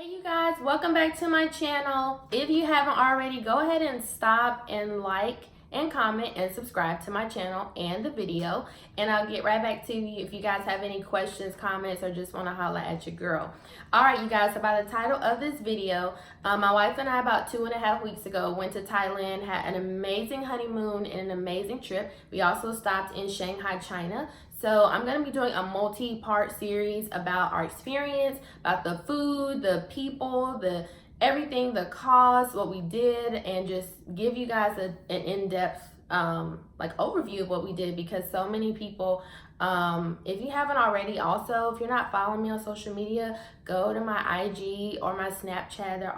Hey you guys, welcome back to my channel. If you haven't already, go ahead and stop and like and comment and subscribe to my channel and the video, and I'll get right back to you if you guys have any questions, comments, or just want to holler at your girl. All right, you guys, so by the title of this video, my wife and I about 2.5 weeks ago went to Thailand, had an amazing honeymoon and an amazing trip. We also stopped in Shanghai, China. So I'm going to be doing a multi-part series about our experience, about the food, the people, the everything, the cost, what we did, and just give you guys an in-depth like overview of what we did, because so many people, if you haven't already, also if you're not following me on social media, go to my IG or my Snapchat.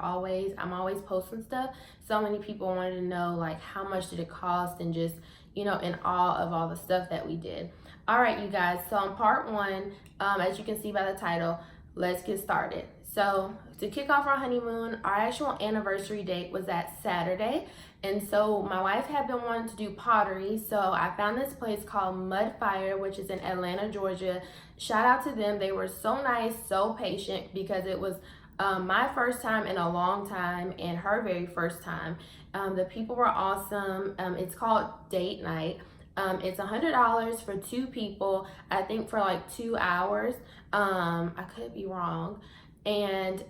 I'm always posting stuff. So many people wanted to know like how much did it cost, and just, you know, in awe of all the stuff that we did. All right, you guys, so in part one, as you can see by the title, let's get started. So to kick off our honeymoon, our actual anniversary date was that Saturday. And so my wife had been wanting to do pottery. So I found this place called Mud Fire, which is in Atlanta, Georgia. Shout out to them. They were so nice, so patient, because it was my first time in a long time and her very first time. The people were awesome. It's called date night. It's $100 for 2 people, I think for like 2 hours. I could be wrong. And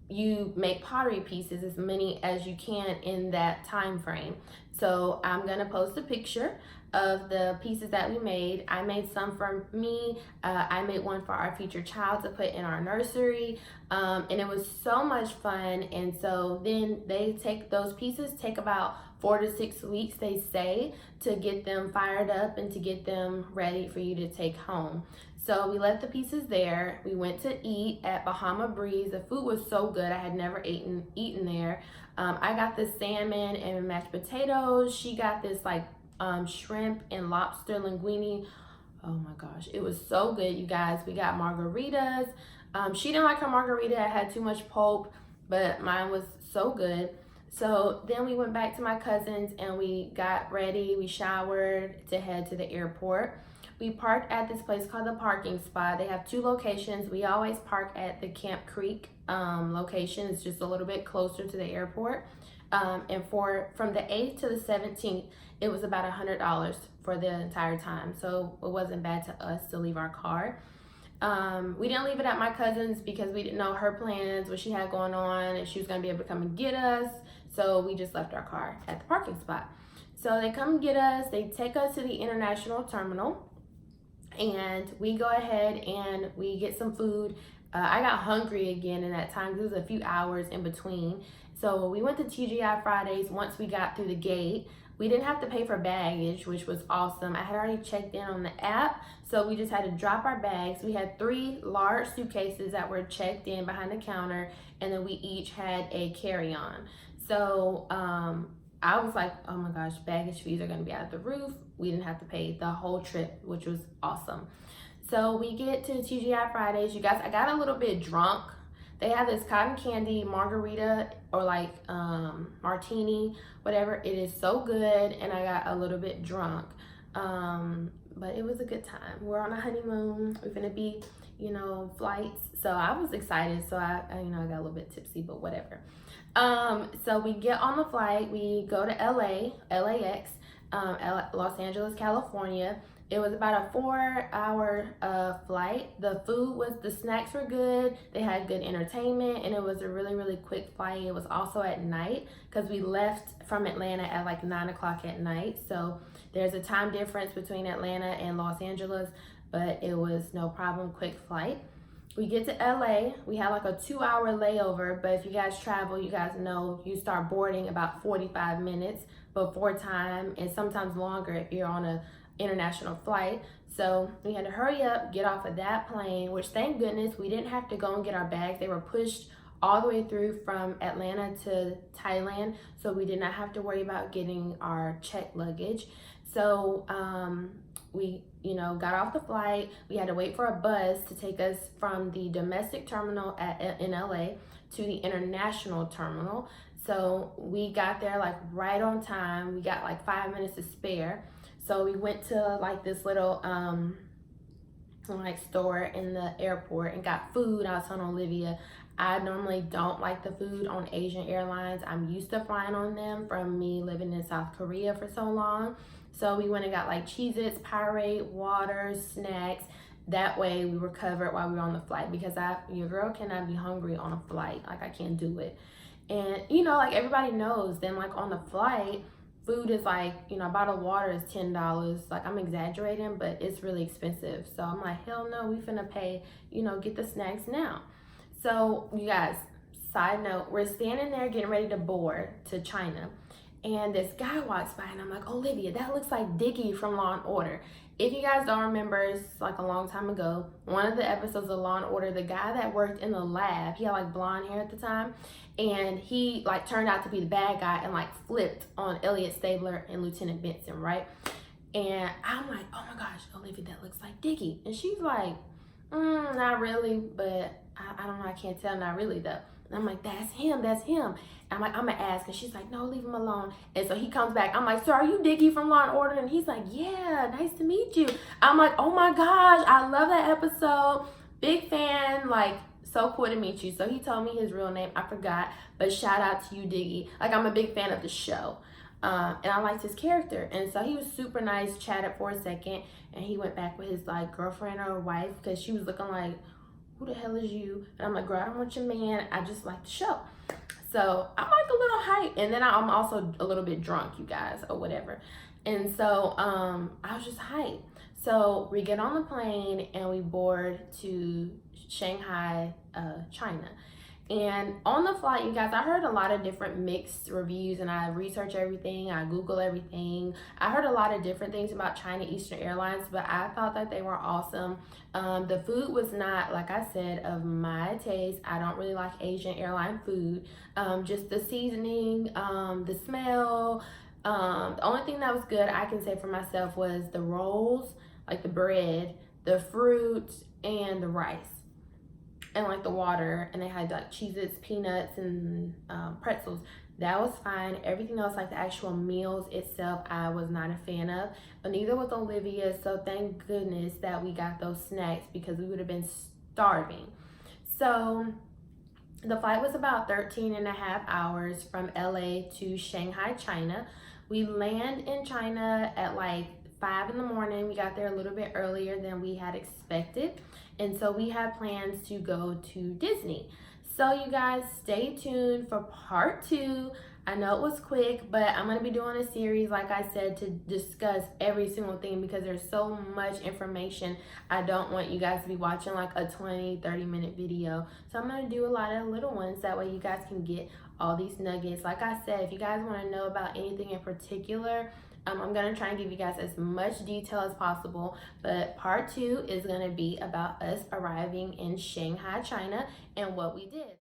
you make pottery pieces, as many as you can in that time frame. So I'm gonna post a picture of the pieces that we made. I made some for me. I made one for our future child to put in our nursery. And it was so much fun. And so then those pieces take about 4 to 6 weeks, they say, to get them fired up and to get them ready for you to take home. So we left the pieces there. We went to eat at Bahama Breeze. The food was so good. I had never eaten there. I got the salmon and mashed potatoes. She got this like shrimp and lobster linguine. Oh my gosh, it was so good, you guys. We got margaritas. She didn't like her margarita. It had too much pulp, but mine was so good. So then we went back to my cousin's and we got ready. We showered to head to the airport. We parked at this place called the Parking Spot. They have 2 locations. We always park at the Camp Creek location. It's just a little bit closer to the airport. And from the 8th to the 17th, it was about $100 for the entire time. So it wasn't bad to us to leave our car. We didn't leave it at my cousin's because we didn't know her plans, what she had going on, and she was gonna be able to come and get us. So we just left our car at the parking spot. So they come and get us, they take us to the international terminal, and we go ahead and we get some food. I got hungry again in that time. There was a few hours in between. So we went to TGI Fridays once we got through the gate. We didn't have to pay for baggage, which was awesome. I had already checked in on the app, so we just had to drop our bags. We had 3 large suitcases that were checked in behind the counter, and then we each had a carry-on. So I was like, oh my gosh, baggage fees are gonna be out of the roof. We didn't have to pay the whole trip, which was awesome. So we get to TGI Fridays. You guys, I got a little bit drunk. They have this cotton candy margarita, or like martini, whatever. It is so good, and I got a little bit drunk. But it was a good time. We're on a honeymoon. We're gonna be, you know, flights. So I was excited. So I got a little bit tipsy, but whatever. So we get on the flight. We go to LAX, Los Angeles, California. It was about a 4-hour flight. The snacks were good. They had good entertainment, and it was a really, really quick flight. It was also at night because we left from Atlanta at like 9 o'clock at night. So there's a time difference between Atlanta and Los Angeles, but it was no problem, quick flight. We get to LA. We had like a 2-hour layover, but if you guys travel, you guys know you start boarding about 45 minutes before time, and sometimes longer if you're on a international flight. So we had to hurry up, get off of that plane, which thank goodness we didn't have to go and get our bags. They were pushed all the way through from Atlanta to Thailand, so we did not have to worry about getting our checked luggage. So we, you know, got off the flight. We had to wait for a bus to take us from the domestic terminal in LA to the international terminal. So we got there like right on time. We got like 5 minutes to spare. So we went to like this little like store in the airport and got food. I was telling Olivia, I normally don't like the food on Asian airlines. I'm used to flying on them from me living in South Korea for so long. So we went and got like Cheez-Its, Powerade, water, snacks. That way we were covered while we were on the flight, because your girl cannot be hungry on a flight. Like, I can't do it. And you know, like everybody knows, then like on the flight, food is like, you know, a bottle of water is $10. Like, I'm exaggerating, but it's really expensive. So I'm like, hell no, we finna pay, you know, get the snacks now. So you guys, side note, we're standing there getting ready to board to China, and this guy walks by, and I'm like, Olivia, that looks like Diggy from Law and Order. If you guys don't remember, it's like a long time ago, one of the episodes of Law and Order, the guy that worked in the lab, he had like blonde hair at the time, and he like turned out to be the bad guy and like flipped on Elliot Stabler and Lieutenant Benson, right? And I'm like, oh my gosh, Olivia, that looks like Diggy. And she's like, not really, but I don't know, I can't tell, not really though. And I'm like, that's him, that's him. I'm like, I'm gonna ask. And she's like, no, leave him alone. And so he comes back. I'm like, so are you Diggy from Law and Order? And he's like, yeah, nice to meet you. I'm like, oh my gosh, I love that episode. Big fan, like, so cool to meet you. So he told me his real name, I forgot, but shout out to you, Diggy. Like, I'm a big fan of the show. And I liked his character. And so he was super nice, chatted for a second, and he went back with his like girlfriend or wife, because she was looking like, who the hell is you? And I'm like, girl, I don't want your man, I just like the show. So I'm like a little hyped, and then I'm also a little bit drunk, you guys, or whatever. And so I was just hyped. So we get on the plane and we board to Shanghai, China. And on the flight, you guys, I heard a lot of different mixed reviews, and I researched everything, I Googled everything. I heard a lot of different things about China Eastern Airlines, but I thought that they were awesome. The food was not, like I said, of my taste. I don't really like Asian airline food. Just the seasoning, the smell. The only thing that was good, I can say for myself, was the rolls, like the bread, the fruit, and the rice. And like the water, and they had like Cheez-Its, peanuts, and pretzels. That was fine. Everything else, like the actual meals itself, I was not a fan of. But neither was Olivia, so thank goodness that we got those snacks, because we would have been starving. So the flight was about 13 and a half hours from LA to Shanghai, China. We land in China at like 5 in the morning. We got there a little bit earlier than we had expected. And so we had plans to go to Disney. So you guys, stay tuned for part 2. I know it was quick, but I'm going to be doing a series, like I said, to discuss every single thing, because there's so much information. I don't want you guys to be watching like a 20-30 minute video. So I'm going to do a lot of little ones. That way you guys can get all these nuggets. Like I said, if you guys want to know about anything in particular, I'm going to try and give you guys as much detail as possible, but part 2 is going to be about us arriving in Shanghai, China, and what we did.